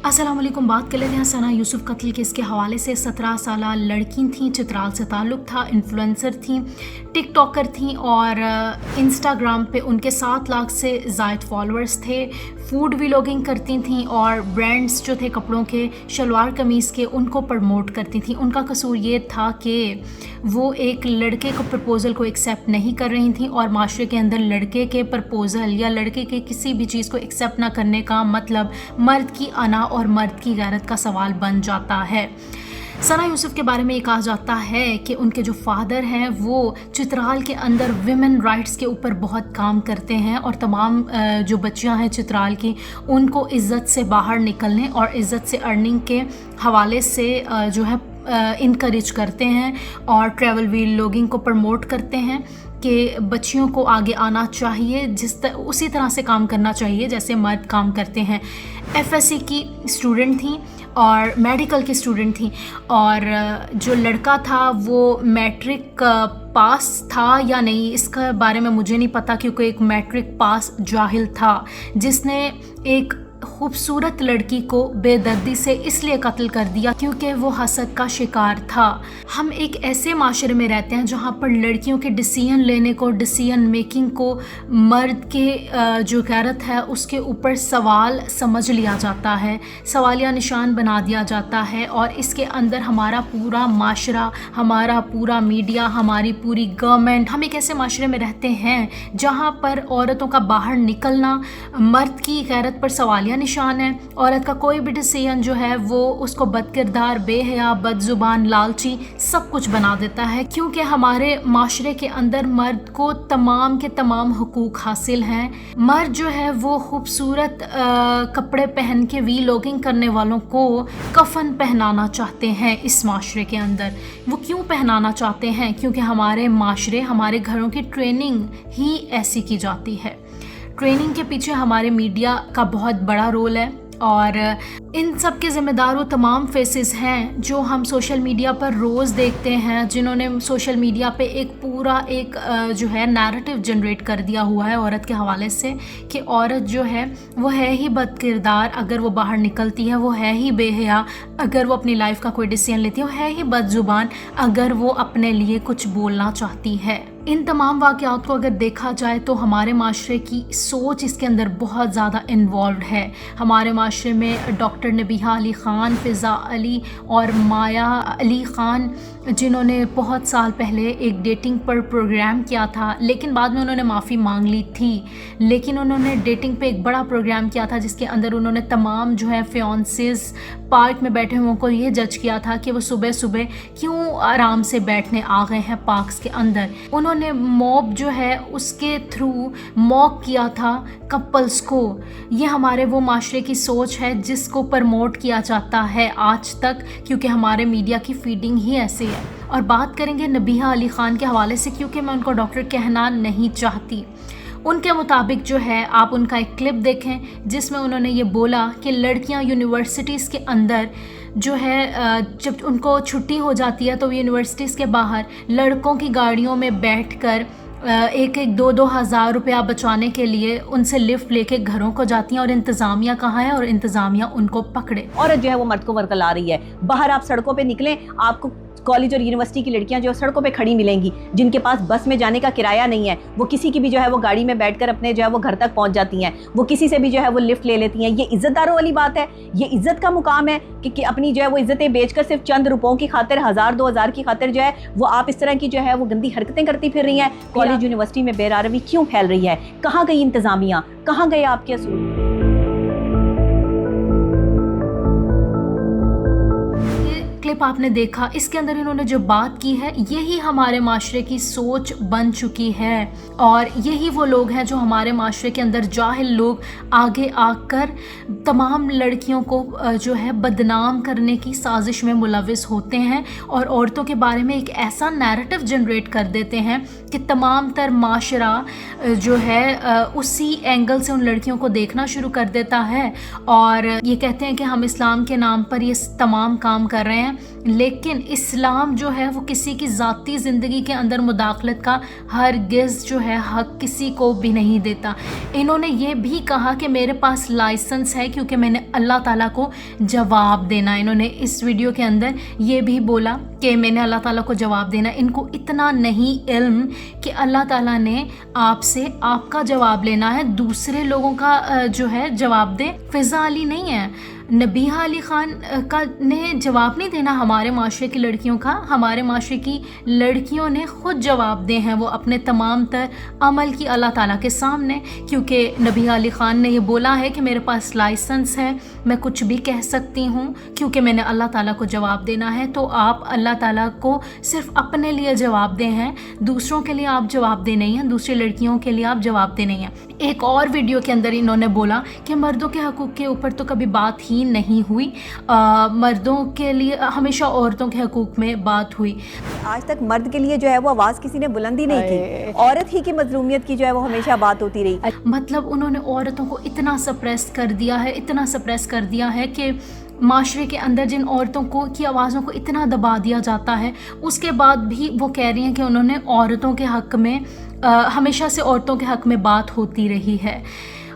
अस्सलाम वालेकुम। बात कर लेते हैं सना यूसुफ कत्ल केस के हवाले से। 17 साला लड़की थी, चित्राल से ताल्लुक़ था, इन्फ्लुएंसर थी, टिकटॉकर थी और इंस्टाग्राम पे उनके 7 लाख से ज़ायद फॉलोअर्स थे। फूड व्लॉगिंग करती थीं और ब्रांड्स जो थे कपड़ों के, शलवार कमीज़ के, उनको प्रमोट करती थीं। उनका कसूर ये था कि वो एक लड़के को प्रपोज़ल को एक्सेप्ट नहीं कर रही थी और माशरे के अंदर लड़के के प्रपोज़ल या लड़के के किसी भी चीज़ को एक्सेप्ट ना करने का मतलब मर्द की अना और मर्द की गैरत का सवाल बन जाता है। सना यूसुफ के बारे में ये कहा जाता है कि उनके जो फादर हैं वो चित्राल के अंदर विमेन राइट्स के ऊपर बहुत काम करते हैं और तमाम जो बच्चियां हैं चित्राल की उनको इज़्ज़त से बाहर निकलने और इज़्ज़त से अर्निंग के हवाले से जो है इनकरेज करते हैं और ट्रैवल व्लॉगिंग को प्रमोट करते हैं कि बच्चियों को आगे आना चाहिए, उसी तरह से काम करना चाहिए जैसे मर्द काम करते हैं। एफएससी की स्टूडेंट थी और मेडिकल की स्टूडेंट थी और जो लड़का था वो मैट्रिक पास था या नहीं इसके बारे में मुझे नहीं पता, क्योंकि एक मैट्रिक पास जाहिल था जिसने एक खूबसूरत लड़की को बेदर्दी से इसलिए कत्ल कर दिया क्योंकि वो हसद का शिकार था। हम एक ऐसे माशरे में रहते हैं जहाँ पर लड़कियों के डिसीजन लेने को, डिसीजन मेकिंग को मर्द के जो गैरत है उसके ऊपर सवाल समझ लिया जाता है, सवालिया निशान बना दिया जाता है और इसके अंदर हमारा पूरा माशरा, हमारा पूरा मीडिया, हमारी पूरी गवर्नमेंट, हम एक ऐसे माशरे में रहते हैं जहाँ पर औरतों का बाहर निकलना मर्द की गैरत पर सवाल निशान है। औरत का कोई भी डिसीजन जो है वो उसको बदकिरदार, बेहया, बदजुबान, लालची सब कुछ बना देता है, क्योंकि हमारे माशरे के अंदर मर्द को तमाम के तमाम हुकूक हासिल हैं। मर्द जो है वो खूबसूरत कपड़े पहन के व्लॉगिंग करने वालों को कफन पहनाना चाहते हैं इस माशरे के अंदर। वो क्यों पहनाना चाहते हैं? क्योंकि हमारे माशरे, हमारे घरों की ट्रेनिंग ही ऐसी की जाती है। ट्रेनिंग के पीछे हमारे मीडिया का बहुत बड़ा रोल है और इन सब के ज़िम्मेदार वो तमाम फेसेस हैं जो हम सोशल मीडिया पर रोज़ देखते हैं, जिन्होंने सोशल मीडिया पे एक पूरा एक जो है नैरेटिव जनरेट कर दिया हुआ है औरत के हवाले से कि औरत जो है वो है ही बदकिरदार अगर वो बाहर निकलती है, वो है ही बेहया अगर वो अपनी लाइफ का कोई डिसीजन लेती है, वो है ही बदजुबान अगर वो अपने लिए कुछ बोलना चाहती है। इन तमाम वाक़यात को अगर देखा जाए तो हमारे माशरे की सोच इसके अंदर बहुत ज़्यादा इन्वॉल्व है। हमारे माशरे में डॉक्टर नबीहा अली ख़ान, फ़िज़ा अली और माया अली ख़ान, जिन्होंने बहुत साल पहले एक डेटिंग पर प्रोग्राम किया था, लेकिन बाद में उन्होंने माफ़ी मांग ली थी, लेकिन उन्होंने डेटिंग पे एक बड़ा प्रोग्राम किया था जिसके अंदर उन्होंने तमाम जो है फियांसेस पार्क में बैठे हुए को ये जज किया था कि वो सुबह सुबह क्यों आराम से बैठने आ गए हैं पार्क्स के अंदर। उन्होंने मॉब जो है उसके थ्रू मॉक किया था कपल्स को। ये हमारे वो माशरे की सोच है जिसको प्रमोट किया जाता है आज तक, क्योंकि हमारे मीडिया की फीडिंग ही ऐसी है। और बात करेंगे नबीहा अली ख़ान के हवाले से, क्योंकि मैं उनको डॉक्टर कहना नहीं चाहती। उनके मुताबिक जो है, आप उनका एक क्लिप देखें जिसमें उन्होंने ये बोला कि लड़कियां यूनिवर्सिटीज़ के अंदर जो है जब उनको छुट्टी हो जाती है तो यूनिवर्सिटीज़ के बाहर लड़कों की गाड़ियों में बैठकर एक एक 2-2 हज़ार रुपया बचाने के लिए उनसे लिफ्ट लेके घरों को जाती हैं। और इंतज़ामिया कहाँ है? और इंतज़ामिया उनको पकड़े। औरत जो है वो मर्द को वरगला रही है। बाहर आप सड़कों पे निकलें, आपको कॉलेज और यूनिवर्सिटी की लड़कियां जो सड़कों पे खड़ी मिलेंगी, जिनके पास बस में जाने का किराया नहीं है, वो किसी की भी जो है वो गाड़ी में बैठकर अपने जो है वो घर तक पहुंच जाती हैं, वो किसी से भी जो है वो लिफ्ट ले लेती हैं। ये इज्जतदारों वाली बात है? ये इज्जत का मुकाम है कि अपनी जो है वो इज्जतें बेचकर सिर्फ चंद रुपयों की खातिर, 1000-2000 की खातिर जो है वो आप इस तरह की जो है वो गंदी हरकतें करती फिर रही हैं। कॉलेज यूनिवर्सिटी में बेरारवी क्यों फैल रही है? कहाँ गई इंतजामिया? कहाँ गए आपके असूल? क्लिप आपने देखा, इसके अंदर इन्होंने जो बात की है यही हमारे माशरे की सोच बन चुकी है और यही वो लोग हैं जो हमारे माशरे के अंदर जाहिल लोग आगे आकर तमाम लड़कियों को जो है बदनाम करने की साजिश में मुलविस होते हैं और औरतों के बारे में एक ऐसा नैरेटिव जनरेट कर देते हैं कि तमाम तर माशरा जो है उसी एंगल से उन लड़कियों को देखना शुरू कर देता है और ये कहते हैं कि हम इस्लाम के नाम पर ये तमाम काम कर रहे हैं لیکن اسلام جو ہے وہ کسی کی ذاتی زندگی کے اندر مداخلت کا ہرگز جو ہے حق کسی کو بھی نہیں دیتا۔ انہوں نے یہ بھی کہا کہ میرے پاس لائسنس ہے کیونکہ میں نے اللہ تعالیٰ کو جواب دینا۔ انہوں نے اس ویڈیو کے اندر یہ بھی بولا کہ میں نے اللہ تعالیٰ کو جواب دینا۔ ان کو اتنا نہیں علم کہ اللہ تعالیٰ نے آپ سے آپ کا جواب لینا ہے، دوسرے لوگوں کا جو ہے جواب دے۔ فضا علی نہیں ہے، نبیہہ علی خان کا نے جواب نہیں دینا ہمارے معاشرے کی لڑکیوں کا۔ ہمارے معاشرے کی لڑکیوں نے خود جواب دے ہیں وہ اپنے تمام تر عمل کی اللہ تعالیٰ کے سامنے، کیونکہ نبیہہ علی خان نے یہ بولا ہے کہ میرے پاس لائسنس ہے، میں کچھ بھی کہہ سکتی ہوں کیونکہ میں نے اللہ تعالیٰ کو جواب دینا ہے۔ تو آپ اللہ تعالیٰ کو صرف اپنے لیے جواب دے ہیں، دوسروں کے لیے آپ جواب دے نہیں ہیں، دوسری لڑکیوں کے لیے آپ جواب دے نہیں ہیں۔ ایک اور ویڈیو کے اندر انہوں نے بولا کہ مردوں کے حقوق کے اوپر تو کبھی بات ہی نہیں ہوئی، مردوں کے لیے ہمیشہ عورتوں کے حقوق میں بات ہوئی۔ آج تک مرد کے لیے جو ہے وہ آواز کسی نے بلندی نہیں کی، عورت ہی کی مظلومیت کی جو ہے وہ ہمیشہ بات ہوتی رہی۔ مطلب انہوں نے عورتوں کو اتنا سپریس کر دیا ہے، اتنا سپریس کر دیا ہے کہ معاشرے کے اندر جن عورتوں کی آوازوں کو اتنا دبا دیا جاتا ہے، اس کے بعد بھی وہ کہہ رہی ہیں کہ انہوں نے عورتوں کے حق میں ہمیشہ سے عورتوں کے حق میں بات ہوتی رہی ہے۔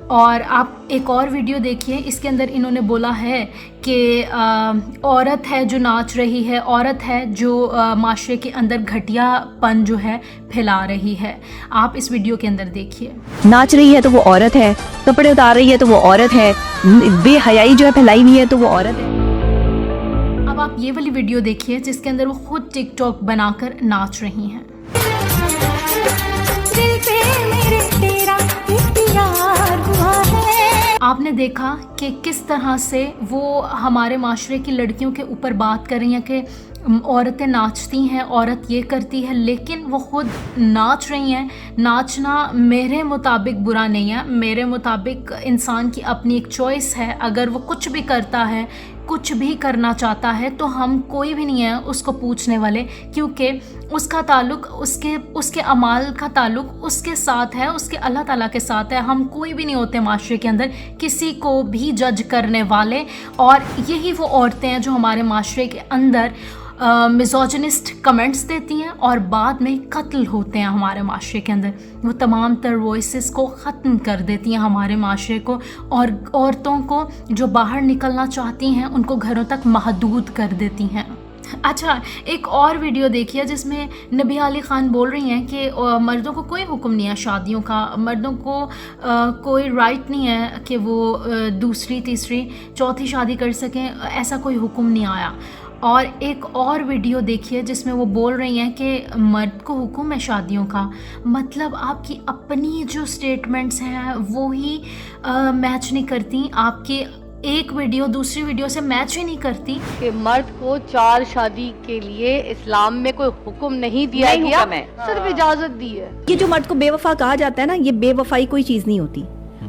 اور آپ ایک اور ویڈیو دیکھیے، اس کے اندر انہوں نے بولا ہے کہ عورت ہے جو ناچ رہی ہے، عورت ہے جو معاشرے کے اندر گھٹیا پن جو ہے پھیلا رہی ہے۔ آپ اس ویڈیو کے اندر دیکھیے، ناچ رہی ہے تو وہ عورت ہے، کپڑے اتار رہی ہے تو وہ عورت ہے، بے حیائی جو ہے پھیلائی ہوئی ہے تو وہ عورت ہے۔ اب آپ یہ والی ویڈیو دیکھیے جس کے اندر وہ خود ٹک ٹاک بنا کر ناچ رہی ہیں۔ آپ نے دیکھا کہ کس طرح سے وہ ہمارے معاشرے کی لڑکیوں کے اوپر بات کر رہی ہیں کہ عورتیں ناچتی ہیں، عورت یہ کرتی ہے، لیکن وہ خود ناچ رہی ہیں۔ ناچنا میرے مطابق برا نہیں ہے، میرے مطابق انسان کی اپنی ایک چوائس ہے۔ اگر وہ کچھ بھی کرتا ہے، کچھ بھی کرنا چاہتا ہے، تو ہم کوئی بھی نہیں ہے اس کو پوچھنے والے، کیونکہ اس کا تعلق اس کے اعمال کا تعلق اس کے ساتھ ہے، اس کے اللہ تعالیٰ کے ساتھ ہے۔ ہم کوئی بھی نہیں ہوتے معاشرے کے اندر کسی کو بھی جج کرنے والے، اور یہی وہ عورتیں ہیں جو ہمارے معاشرے کے اندر میزوجنسٹ کمنٹس دیتی ہیں اور بعد میں قتل ہوتے ہیں ہمارے معاشرے کے اندر۔ وہ تمام تر وائسز کو ختم کر دیتی ہیں ہمارے معاشرے کو، اور عورتوں کو جو باہر نکلنا چاہتی ہیں ان کو گھروں تک محدود کر دیتی ہیں۔ اچھا، ایک اور ویڈیو دیکھیے جس میں نبیہہ علی خان بول رہی ہیں کہ مردوں کو کوئی حکم نہیں ہے شادیوں کا، مردوں کو کوئی رائٹ نہیں ہے کہ وہ دوسری تیسری چوتھی شادی کر سکیں، ایسا کوئی حکم نہیں آیا۔ اور ایک اور ویڈیو دیکھیے جس میں وہ بول رہی ہیں کہ مرد کو حکم ہے شادیوں کا۔ مطلب آپ کی اپنی جو سٹیٹمنٹس ہیں وہی میچ نہیں کرتی، آپ کی ایک ویڈیو دوسری ویڈیو سے میچ ہی نہیں کرتی۔ کہ مرد کو 4 شادی کے لیے اسلام میں کوئی حکم نہیں دیا گیا، صرف اجازت دی ہے۔ یہ جو مرد کو بے وفا کہا جاتا ہے نا، یہ بے وفائی کوئی چیز نہیں ہوتی۔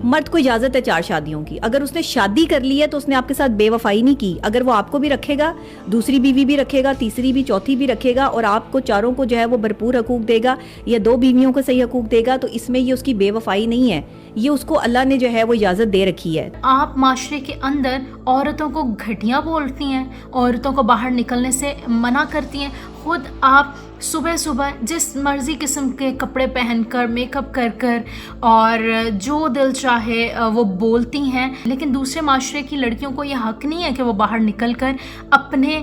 مرد کو اجازت ہے 4 شادیوں کی، اگر اس نے شادی کر لی ہے تو اس نے آپ کے ساتھ بے وفائی نہیں کی۔ اگر وہ آپ کو بھی رکھے گا، دوسری بیوی بھی رکھے گا، تیسری بھی چوتھی بھی رکھے گا، اور آپ کو چاروں کو جو ہے وہ بھرپور حقوق دے گا، یا 2 بیویوں کو صحیح حقوق دے گا، تو اس میں یہ اس کی بے وفائی نہیں ہے، یہ اس کو اللہ نے جو ہے وہ اجازت دے رکھی ہے۔ آپ معاشرے کے اندر عورتوں کو گھٹیا بولتی ہیں، عورتوں کو باہر نکلنے سے منع کرتی ہیں، خود آپ صبح صبح جس مرضی قسم کے کپڑے پہن کر، میک اپ کر کر اور جو دل چاہے وہ بولتی ہیں، لیکن دوسرے معاشرے کی لڑکیوں کو یہ حق نہیں ہے کہ وہ باہر نکل کر اپنے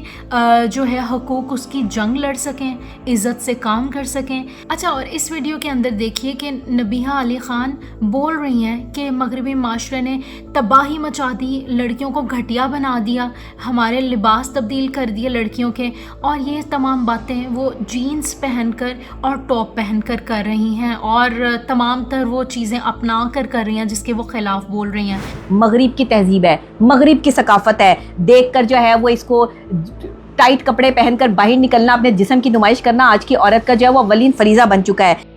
جو ہے حقوق اس کی جنگ لڑ سکیں، عزت سے کام کر سکیں۔ اچھا، اور اس ویڈیو کے اندر دیکھیے کہ نبیہہ علی خان بول رہی ہیں کہ مغربی معاشرے نے تباہی مچا دی، لڑکیوں کو گھٹیا بنا دیا، ہمارے لباس تبدیل کر دیے لڑکیوں کے، اور یہ تمام باتیں وہ جینز پہن کر اور ٹاپ پہن کر کر رہی ہیں، اور تمام تر وہ چیزیں اپنا کر رہی ہیں جس کے وہ خلاف بول رہی ہیں۔ مغرب کی تہذیب ہے، مغرب کی ثقافت ہے، دیکھ کر جو ہے وہ اس کو ٹائٹ کپڑے پہن کر باہر نکلنا، اپنے جسم کی نمائش کرنا آج کی عورت کا جو ہے وہ اولین فریضہ بن چکا ہے۔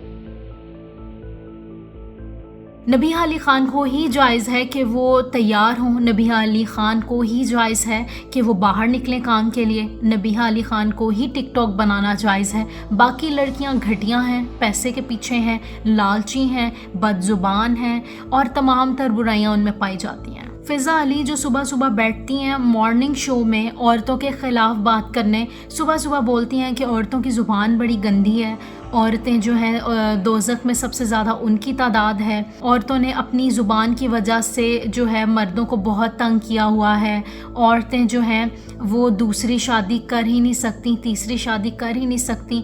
نبیہہ علی خان کو ہی جائز ہے کہ وہ تیار ہوں، نبیہہ علی خان کو ہی جائز ہے کہ وہ باہر نکلیں کام کے لیے، نبیہہ علی خان کو ہی ٹک ٹاک بنانا جائز ہے۔ باقی لڑکیاں گھٹیاں ہیں، پیسے کے پیچھے ہیں، لالچی ہیں، بد زبان ہیں، اور تمام تر برائیاں ان میں پائی جاتی ہیں۔ فضا علی جو صبح صبح بیٹھتی ہیں مارننگ شو میں عورتوں کے خلاف بات کرنے، صبح صبح بولتی ہیں کہ عورتوں کی زبان بڑی گندی ہے، عورتیں جو ہیں دوزخ میں سب سے زیادہ ان کی تعداد ہے، عورتوں نے اپنی زبان کی وجہ سے جو ہے مردوں کو بہت تنگ کیا ہوا ہے، عورتیں جو ہیں وہ دوسری شادی کر ہی نہیں سکتی، تیسری شادی کر ہی نہیں سکتی،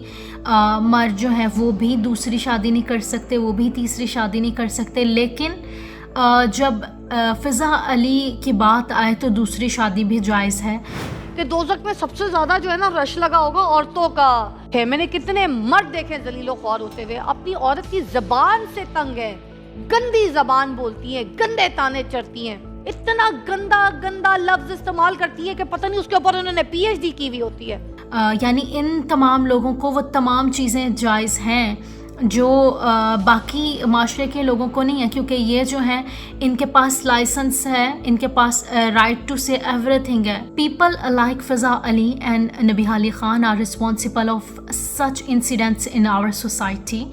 مرد جو ہیں وہ بھی دوسری شادی نہیں کر سکتے، وہ بھی تیسری شادی نہیں کر سکتے، لیکن جب فضا علی کی بات آئے تو دوسری شادی بھی جائز ہے۔ کہ دوزخ میں سب سے زیادہ جو ہے نا رش لگا ہوگا عورتوں کا ہے۔ میں نے کتنے مرد دیکھے ذلیل و خوار ہوتے ہوئے، اپنی عورت کی زبان سے تنگ ہے، گندی زبان بولتی ہیں، گندے تانے چڑھتی ہیں، اتنا گندا گندا لفظ استعمال کرتی ہے کہ پتہ نہیں اس کے اوپر انہوں نے پی ایچ ڈی کی ہوئی ہوتی ہے۔ یعنی ان تمام لوگوں کو وہ تمام چیزیں جائز ہیں جو باقی معاشرے کے لوگوں کو نہیں ہے، کیونکہ یہ جو ہیں ان کے پاس لائسنس ہے، ان کے پاس right to say everything ہے۔ People like Faza Ali and Nabiha Ali Khan are responsible of such incidents in our society,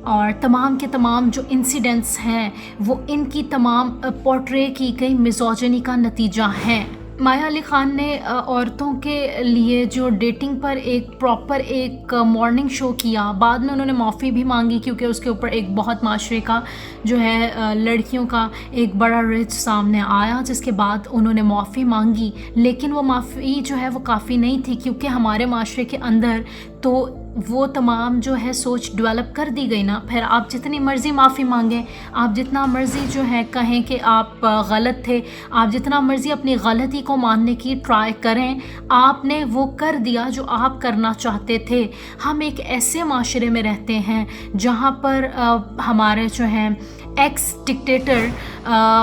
اور تمام کے تمام جو انسیڈنٹس ہیں وہ ان کی تمام پورٹرے کی گئی میزوجنی کا نتیجہ ہیں۔ مایا علی خان نے عورتوں کے لیے جو ڈیٹنگ پر ایک پراپر ایک مارننگ شو کیا، بعد میں انہوں نے معافی بھی مانگی کیونکہ اس کے اوپر ایک بہت معاشرے کا جو ہے لڑکیوں کا ایک بڑا رچ سامنے آیا، جس کے بعد انہوں نے معافی مانگی، لیکن وہ معافی جو ہے وہ کافی نہیں تھی، کیونکہ ہمارے معاشرے کے اندر تو وہ تمام جو ہے سوچ ڈیولپ کر دی گئی نا۔ پھر آپ جتنی مرضی معافی مانگیں، آپ جتنا مرضی جو ہے کہیں کہ آپ غلط تھے، آپ جتنا مرضی اپنی غلطی کو ماننے کی ٹرائی کریں، آپ نے وہ کر دیا جو آپ کرنا چاہتے تھے۔ ہم ایک ایسے معاشرے میں رہتے ہیں جہاں پر ہمارے جو ہیں ایکس ڈکٹیٹر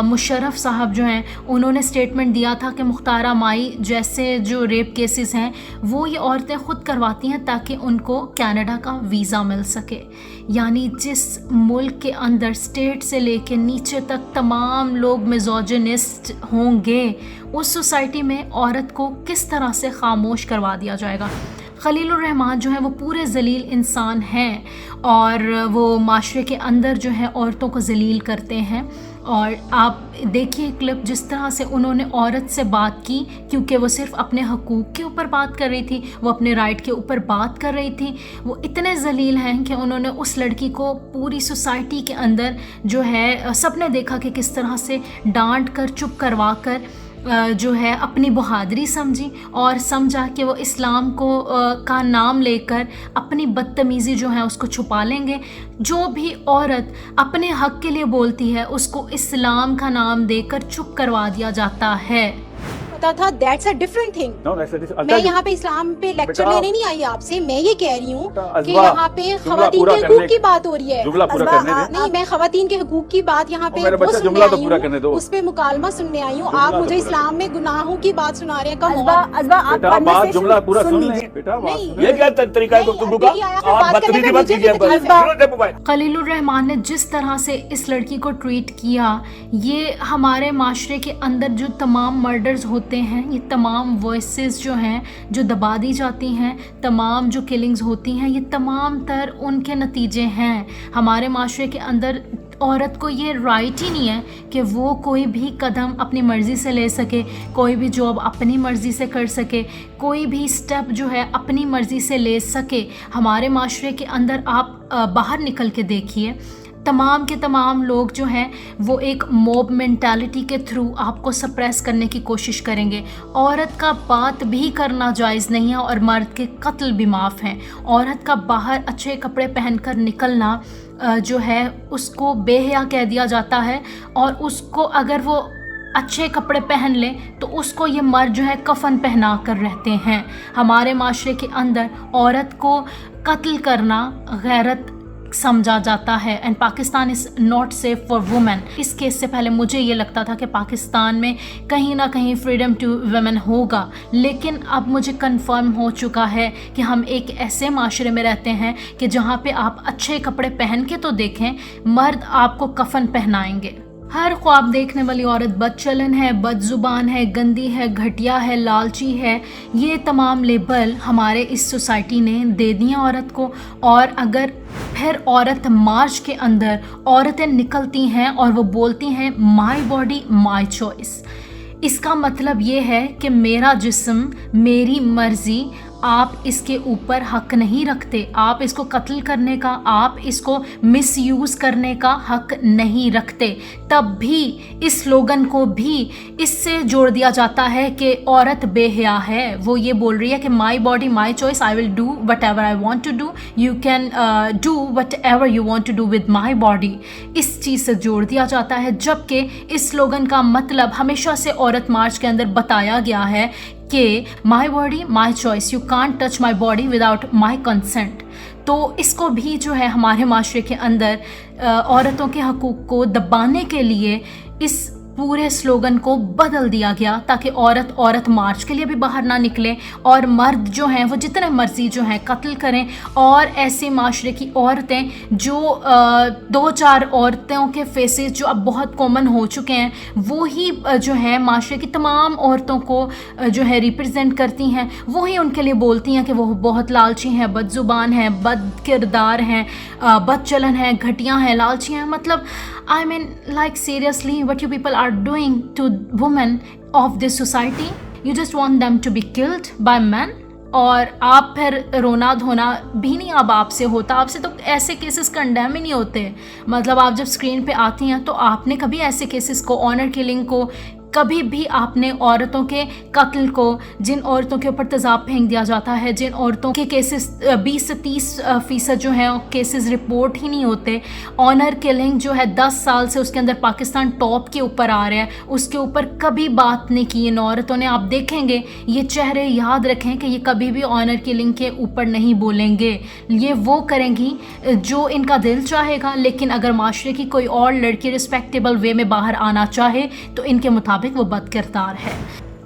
مشرف صاحب جو ہیں انہوں نے سٹیٹمنٹ دیا تھا کہ مختارہ مائی جیسے جو ریپ کیسز ہیں وہ یہ عورتیں خود کرواتی ہیں تاکہ ان کو کینیڈا کا ویزا مل سکے۔ یعنی جس ملک کے اندر اسٹیٹ سے لے کے نیچے تک تمام لوگ میزوجنسٹ ہوں گے، اس سوسائٹی میں عورت کو کس طرح سے خاموش کروا دیا جائے گا۔ خلیل الرحمان جو ہیں وہ پورے ذلیل انسان ہیں اور وہ معاشرے کے اندر جو ہے عورتوں کو ذلیل کرتے ہیں، اور آپ دیکھیے کلپ جس طرح سے انہوں نے عورت سے بات کی، کیونکہ وہ صرف اپنے حقوق کے اوپر بات کر رہی تھی، وہ اپنے رائٹ کے اوپر بات کر رہی تھی، وہ اتنے ذلیل ہیں کہ انہوں نے اس لڑکی کو پوری سوسائٹی کے اندر جو ہے سب نے دیکھا کہ کس طرح سے ڈانٹ کر چپ کروا کر جو ہے اپنی بہادری سمجھی، اور سمجھا کہ وہ اسلام کو کا نام لے کر اپنی بدتمیزی جو ہے اس کو چھپا لیں گے۔ جو بھی عورت اپنے حق کے لیے بولتی ہے اس کو اسلام کا نام دے کر چپ کروا دیا جاتا ہے۔ تھا دیٹس اے ڈفرنٹ تھنگ۔ میں یہاں پہ اسلام پہ لیکچر لینے نہیں آئی آپ سے، میں یہ کہہ رہی ہوں کہ یہاں پہ خواتین کے حقوق کی بات ہو رہی ہے۔ نہیں، میں خواتین کے حقوق کی بات یہاں پہ وہ سننے آئی ہوں، اس پہ مکالمہ سننے آئی ہوں۔ آپ مجھے اسلام میں گناہوں کی بات سنا رہے ہیں۔ خلیل الرحمان نے جس طرح سے اس لڑکی کو ٹریٹ کیا، یہ ہمارے معاشرے کے اندر جو تمام مرڈرز ہوتے ہیں، یہ تمام وائسز جو ہیں جو دبا دی جاتی ہیں، تمام جو کلنگز ہوتی ہیں، یہ تمام تر ان کے نتیجے ہیں۔ ہمارے معاشرے کے اندر عورت کو یہ رائٹ ہی نہیں ہے کہ وہ کوئی بھی قدم اپنی مرضی سے لے سکے، کوئی بھی جاب اپنی مرضی سے کر سکے، کوئی بھی سٹیپ جو ہے اپنی مرضی سے لے سکے۔ ہمارے معاشرے کے اندر آپ باہر نکل کے دیکھیے، تمام کے تمام لوگ جو ہیں وہ ایک موب مینٹالٹی کے تھرو آپ کو سپریس کرنے کی کوشش کریں گے۔ عورت کا بات بھی کرنا جائز نہیں ہے اور مرد کے قتل بھی معاف ہیں۔ عورت کا باہر اچھے کپڑے پہن کر نکلنا جو ہے اس کو بے حیا کہہ دیا جاتا ہے، اور اس کو اگر وہ اچھے کپڑے پہن لیں تو اس کو یہ مرد جو ہے کفن پہنا کر رہتے ہیں۔ ہمارے معاشرے کے اندر عورت کو قتل کرنا غیرت سمجھا جاتا ہے، and Pakistan is not safe for women. اس کیس سے پہلے مجھے یہ لگتا تھا کہ پاکستان میں کہیں نہ کہیں فریڈم ٹو ویمن ہوگا، لیکن اب مجھے کنفرم ہو چکا ہے کہ ہم ایک ایسے معاشرے میں رہتے ہیں کہ جہاں پہ آپ اچھے کپڑے پہن کے تو دیکھیں، مرد آپ کو کفن پہنائیں گے۔ हर ख्वाब देखने वाली औरत बदचलन है, बदजुबान है, गंदी है, घटिया है, लालची है, ये तमाम लेबल हमारे इस सोसाइटी ने दे दिए औरत को। और अगर फिर औरत मार्च के अंदर औरतें निकलती हैं और वो बोलती हैं माई बॉडी माई चॉइस, इसका मतलब ये है कि मेरा जिस्म मेरी मर्ज़ी, आप इसके ऊपर हक नहीं रखते, आप इसको कत्ल करने का, आप इसको मिसयूज़ करने का हक नहीं रखते। तब भी इस स्लोगन को भी इससे जोड़ दिया जाता है कि औरत बेहया है। वो ये बोल रही है कि my body my choice, I will do whatever I want to do, you can do whatever you want to do with my body. इस चीज़ से जोड़ दिया जाता है, जबकि इस स्लोगन का मतलब हमेशा से औरत मार्च के अंदर बताया गया है कि my body my choice, you can't touch my body without my consent. तो इसको भी जो है हमारे माशरे के अंदर औरतों के हकूक़ को दबाने के लिए इस पूरे स्लोगन को बदल दिया गया, ताकि औरत मार्च के लिए भी बाहर ना निकले और मर्द जो हैं वो जितने मर्जी जो हैं कत्ल करें। और ऐसे माशरे की औरतें जो 2-4 औरतों के फेसेस जो अब बहुत कॉमन हो चुके हैं, वो ही जो है माशरे की तमाम औरतों को जो है रिप्रेजेंट करती हैं, वो ही उनके लिए बोलती हैं कि वो बहुत लालची हैं, बदजुबान हैं, बद किरदार हैं, बदचलन हैं, घटिया हैं, लालची हैं। मतलब I mean, like seriously, what you people are doing to women of this society? You just want them to be killed by men? और आप फिर रोना धोना भी नहीं अब आपसे होता, आपसे तो ऐसे केसेस कंडेम ही नहीं होते। मतलब आप जब स्क्रीन पे आती हैं तो आपने कभी ऐसे केसेस को, ऑनर किलिंग को, कभी भी आपने औरतों के कत्ल को, जिन औरतों के ऊपर तेज़ाब फेंक दिया जाता है, जिन औरतों के केसेस 20 से 30% जो हैं केसेस रिपोर्ट ही नहीं होते, ऑनर किलिंग जो है 10 साल से उसके अंदर पाकिस्तान टॉप के ऊपर आ रहा है, उसके ऊपर कभी बात नहीं की इन औरतों ने। आप देखेंगे ये चेहरे याद रखें कि ये कभी भी ऑनर किलिंग के ऊपर नहीं बोलेंगे, ये वो करेंगी जो इनका दिल चाहेगा। लेकिन अगर माशरे की कोई और लड़की रिस्पेक्टेबल वे में बाहर आना चाहे तो इनके मुताबिक वो बदकिरदार है।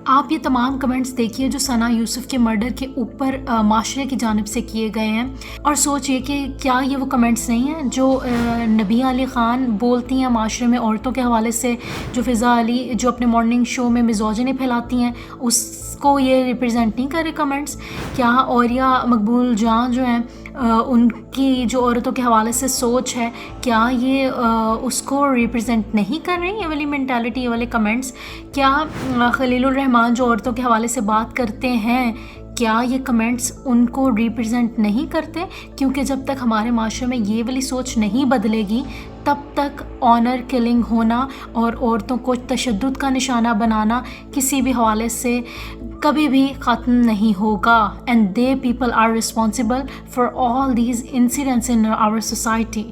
आप ये तमाम कमेंट्स देखिए जो सना यूसुफ के मर्डर के ऊपर माशरे की जानिब से किए गए हैं, और सोचिए कि क्या ये वो कमेंट्स नहीं हैं जो नबिया अली ख़ान बोलती हैं माशरे में औरतों के हवाले से, जो फ़िज़ा अली जो अपने मॉर्निंग शो में मिज़ोजिनी फैलाती हैं, उसको ये रिप्रेजेंट नहीं कर रहे कमेंट्स। क्या औरिया मकबूल जहाँ जो हैं उनकी जो औरतों के हवाले से सोच है, क्या ये उसको रिप्रेजेंट नहीं कर रही ये वाली मेंटालिटी, ये वाले कमेंट्स? क्या खलीलुर रहमान जो औरतों के हवाले से बात करते हैं, क्या ये कमेंट्स उनको रिप्रेजेंट नहीं करते? क्योंकि जब तक हमारे माशरे में ये वाली सोच नहीं बदलेगी तब तक ऑनर किलिंग होना और औरतों को तशद्दुद का निशाना बनाना किसी भी हवाले से कभी भी ख़त्म नहीं होगा। And they people are responsible for all these incidents in our society.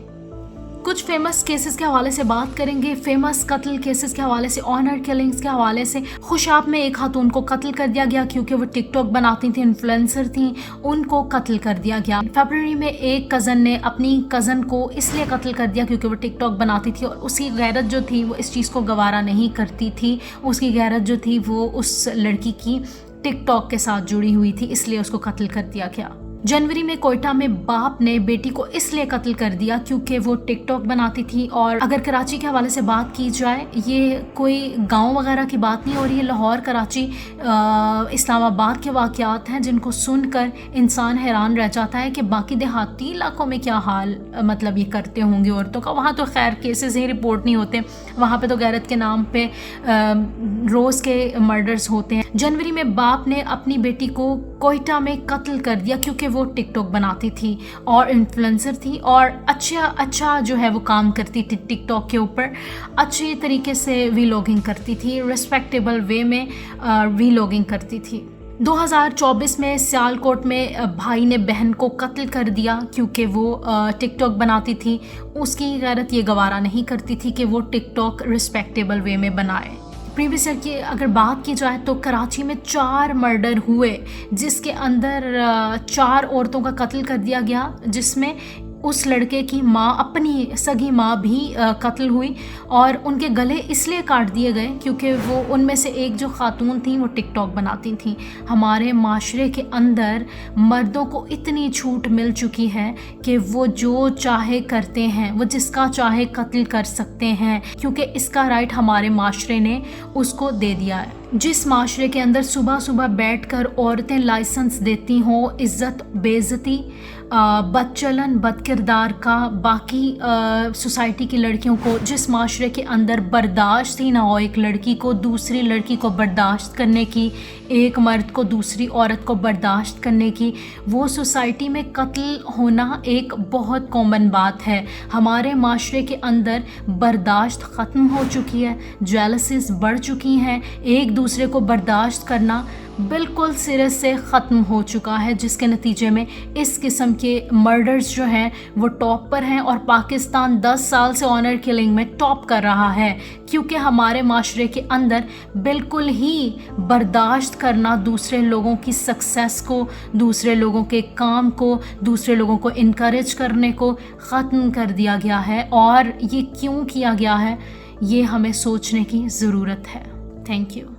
कुछ फेमस केसेस के हवाले से बात करेंगे, फेमस कत्ल केसेस के हवाले से, ऑनर किलिंग्स के हवाले से। खुशाब में एक खातून को कत्ल कर दिया गया क्योंकि वो टिकटॉक बनाती थी, इन्फ्लुएंसर थी, उनको कत्ल कर दिया गया। फरवरी में एक कज़न ने अपनी कज़न को इसलिए कत्ल कर दिया क्योंकि वो टिकटॉक बनाती थी और उसकी गैरत जो थी वो इस चीज़ को गवारा नहीं करती थी। उसकी गैरत जो थी वो उस लड़की की टिकटॉक के साथ जुड़ी हुई थी, इसलिए उसको कत्ल कर दिया गया। जनवरी में कोयटा में बाप ने बेटी को इसलिए कत्ल कर दिया क्योंकि वो टिकटॉक बनाती थी। और अगर कराची के हवाले से बात की जाए, ये कोई गांव वगैरह की बात नहीं हो रही है, लाहौर, कराची, इस्लामाबाद के वाक़यात हैं जिनको सुनकर इंसान हैरान रह जाता है कि बाकी देहाती इलाकों में क्या हाल मतलब ये करते होंगे औरतों का। वहाँ तो खैर केसेस ही रिपोर्ट नहीं होते, वहाँ पे तो गैरत के नाम पे रोज़ के मर्डर्स होते हैं। जनवरी में बाप ने अपनी बेटी को कोयटा में कत्ल कर दिया क्योंकि वो टिकटॉक बनाती थी और इन्फ्लुएंसर थी और अच्छा जो है वो काम करती थी टिकटॉक के ऊपर, अच्छे तरीके से वीलॉगिंग करती थी, रिस्पेक्टेबल वे में वीलॉगिंग करती थी। 2024 में सियालकोट में भाई ने बहन को कत्ल कर दिया क्योंकि वो टिकटॉक बनाती थी। उसकी गैरत ये गवारा नहीं करती थी कि वो टिकटॉक रिस्पेक्टेबल वे में बनाए। प्रीवियस ईयर की अगर बात की जाए तो कराची में 4 मर्डर हुए जिसके अंदर 4 औरतों का कत्ल कर दिया गया, जिसमें उस लड़के की माँ, अपनी सगी माँ भी कत्ल हुई और उनके गले इसलिए काट दिए गए क्योंकि वो उनमें से एक जो खातून थी वो टिकटॉक बनाती थी। हमारे माशरे के अंदर मर्दों को इतनी छूट मिल चुकी है कि वो जो चाहे करते हैं, वो जिसका चाहे कत्ल कर सकते हैं, क्योंकि इसका राइट हमारे माशरे ने उसको दे दिया है। जिस माशरे के अंदर सुबह सुबह बैठकर औरतें लाइसेंस देती हों इज़्ज़त बेइज्जती बदचलन बदकिरदार का बाकी सोसाइटी की लड़कियों को, जिस माशरे के अंदर बर्दाश्त ही ना हो एक लड़की को दूसरी लड़की को बर्दाश्त करने की, एक मर्द को दूसरी औरत को बर्दाश्त करने की, वो सोसाइटी में कत्ल होना एक बहुत कॉमन बात है। हमारे माशरे के अंदर बर्दाश्त ख़त्म हो चुकी है, जेलसीज बढ़ चुकी हैं, एक दूसरे को बर्दाश्त करना बिल्कुल सिरे से ख़त्म हो चुका है, जिसके नतीजे में इस किस्म के मर्डर्स जो हैं वो टॉप पर हैं और पाकिस्तान 10 साल से ऑनर किलिंग में टॉप कर रहा है, क्योंकि हमारे माशरे के अंदर बिल्कुल ही बर्दाश्त करना दूसरे लोगों की सक्सेस को, दूसरे लोगों के काम को, दूसरे लोगों को इनकरेज करने को ख़त्म कर दिया गया है। और ये क्यों किया गया है, ये हमें सोचने की ज़रूरत है। Thank you.